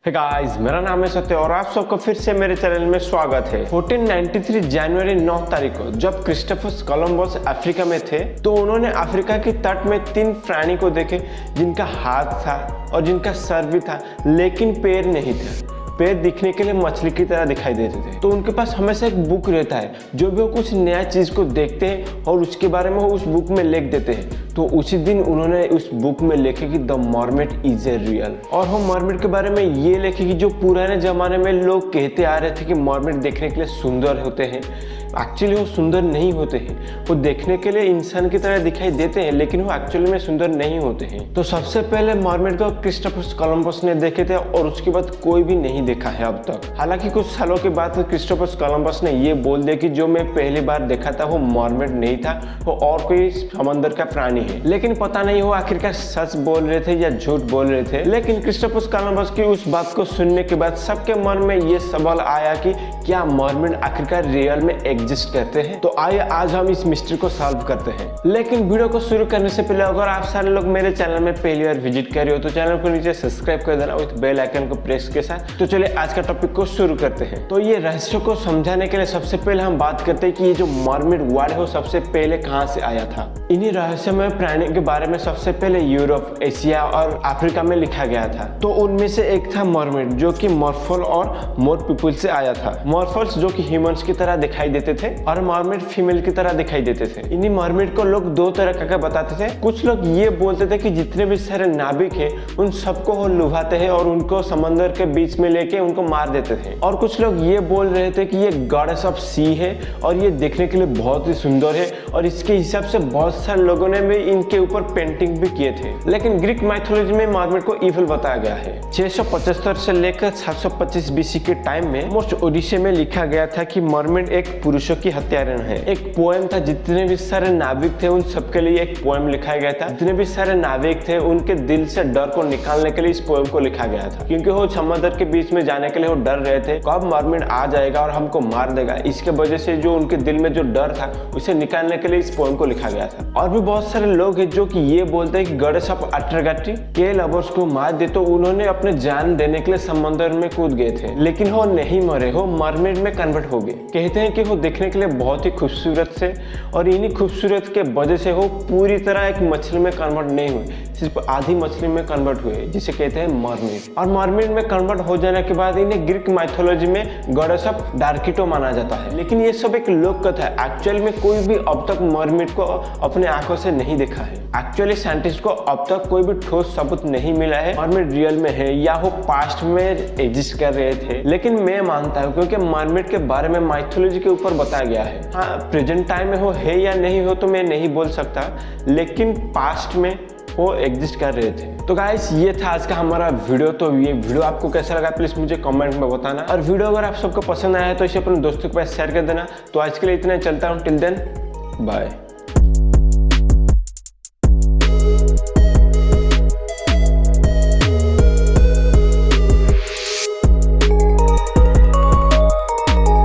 Hey guys, मेरा नाम है सत्य और आप सबका फिर से मेरे चैनल में स्वागत है। 1493 जनवरी 9 तारीख को जब क्रिस्टोफर कोलंबस अफ्रीका में थे तो उन्होंने अफ्रीका की तट में 3 प्राणी को देखे जिनका हाथ था और जिनका सर भी था लेकिन पैर नहीं थे। पैर दिखने के लिए मछली की तरह दिखाई देते थे। तो उनके पास हमेशा एक बुक रहता है, जो भी वो कुछ नया चीज को देखते हैं और उसके बारे में वो उस बुक में लिख देते हैं। तो उसी दिन उन्होंने उस बुक में लिखे कि the mermaid is a real, और वो मरमेड के बारे में ये लिखे कि जो पुराने जमाने में लोग कहते आ रहे थे कि मरमेड देखने के लिए सुंदर होते हैं, एक्चुअली वो सुंदर नहीं होते हैं। वो देखने के लिए इंसान की तरह दिखाई देते हैं लेकिन वो एक्चुअली में सुंदर नहीं होते हैं। तो सबसे पहले मरमेड को क्रिस्टोफर कोलंबस ने देखे थे और उसके बाद कोई भी नहीं देखा है अब तक। हालांकि कुछ सालों के बाद क्रिस्टोफर कोलंबस ने ये बोल दिया कि जो मैं पहली बार देखा था वो मरमेड नहीं था, वो और कोई समंदर का प्राणी है। लेकिन पता नहीं वो आखिरकार सच बोल रहे थे या झूठ बोल रहे थे। लेकिन क्रिस्टोफर कोलंबस की उस बात को सुनने के बाद सबके मन में ये सवाल आया कि क्या मरमेड आखिरकार रियल में एग्जिस्ट करते हैं। तो आइए आज हम इस मिस्ट्री को सॉल्व करते हैं। लेकिन वीडियो को शुरू करने से पहले अगर आप सारे लोग मेरे चैनल में पहली बार विजिट कर रहे हो तो चैनल को नीचे सब्सक्राइब कर देना विद बेल आइकन को प्रेस के साथ। तो चलिए आज का टॉपिक को शुरू करते हैं। तो ये रहस्य को समझाने के लिए सबसे पहले हम बात करते हैं कि ये जो मरमेड वर्ड है वो सबसे पहले कहाँ से आया था। इन्हीं रहस्यमय प्राणी के बारे में सबसे पहले यूरोप, एशिया और अफ्रीका में लिखा गया था। तो उनमें से एक था मरमेड, जो कि मॉर्फल और मोर पीपल से आया था। मॉर्फल्स जो कि ह्यूमंस की तरह दिखाई देते थे और मरमेड फीमेल की तरह दिखाई देते थे। इन्हीं मरमेड को लोग दो तरह का बताते थे। कुछ लोग ये बोलते थे कि जितने भी सारे नाविक हैं उन सबको वो लुभाते हैं और उनको समंदर के बीच में लेके उनको मार देते थे। और कुछ लोग ये बोल रहे थे कि ये गॉडेस ऑफ सी है और ये देखने के लिए बहुत ही सुंदर है और इसके हिसाब से बहुत सारे लोगों ने भी इनके ऊपर पेंटिंग भी किए थे। लेकिन ग्रीक माइथोलॉजी में मरमेड को इविल बताया गया है। 675 से लेकर 725 बीसी के टाइम में मोस्ट ओडिसे में लिखा गया था कि मरमेड एक पुरुषों की हत्यारण है। एक पोएम था, जितने भी सारे नाविक थे उन सबके लिए एक पोएम लिखा गया था। जितने भी सारे नाविक थे उनके दिल से डर को निकालने के लिए इस पोएम को लिखा गया था, क्योंकि वो समुद्र के बीच में जाने के लिए वो डर रहे थे कब मरमेड आ जाएगा और हमको मार देगा। इसके वजह से जो उनके दिल में जो डर था उसे निकालने के लिए इस पोएम को लिखा गया था। और भी बहुत सारे लोग हैं जो कि ये बोलते हैं कि गॉडेस ऑफ अट्रागाटी के लवर्स को मार दे, तो उन्होंने अपने जान देने के लिए समुद्र में कूद गए थे लेकिन वो नहीं मरे, वो मरमेड में कन्वर्ट हो गए। कहते हैं कि वो देखने के लिए बहुत ही खूबसूरत थे और इन्हीं खूबसूरत के वजह से वो पूरी तरह एक मछली में कन्वर्ट नहीं हुए, सिर्फ आधी मछली में कन्वर्ट हुए, जिसे कहते हैं मरमेड। और मरमेड में कन्वर्ट हो जाने के बाद इन्हें ग्रीक माइथोलॉजी में गॉडेस ऑफ डार्किटो माना जाता है। लेकिन ये सब एक लोक कथा है। एक्चुअल में कोई भी अब तक मरमेड को अपने आंखों से नहीं देखा है। एक्चुअली साइंटिस्ट को अब तक कोई भी ठोस सबूत नहीं मिला है मरमेड रियल में है या वो पास्ट में एग्जिस्ट कर रहे थे। लेकिन मैं मानता हूँ क्योंकि मरमेड के बारे में माइथोलॉजी के ऊपर बताया गया है। हाँ, प्रेजेंट टाइम में वो है या नहीं हो तो मैं नहीं बोल सकता, लेकिन पास्ट में वो एग्जिस्ट कर रहे थे। तो गाइस, ये था आज का हमारा वीडियो। तो ये वीडियो आपको कैसा लगा प्लीज मुझे कमेंट में बताना, और वीडियो अगर आप सबको पसंद आया तो इसे अपने दोस्तों के पास शेयर कर देना। तो आज के लिए इतना, चलता हूँ। Till then, bye.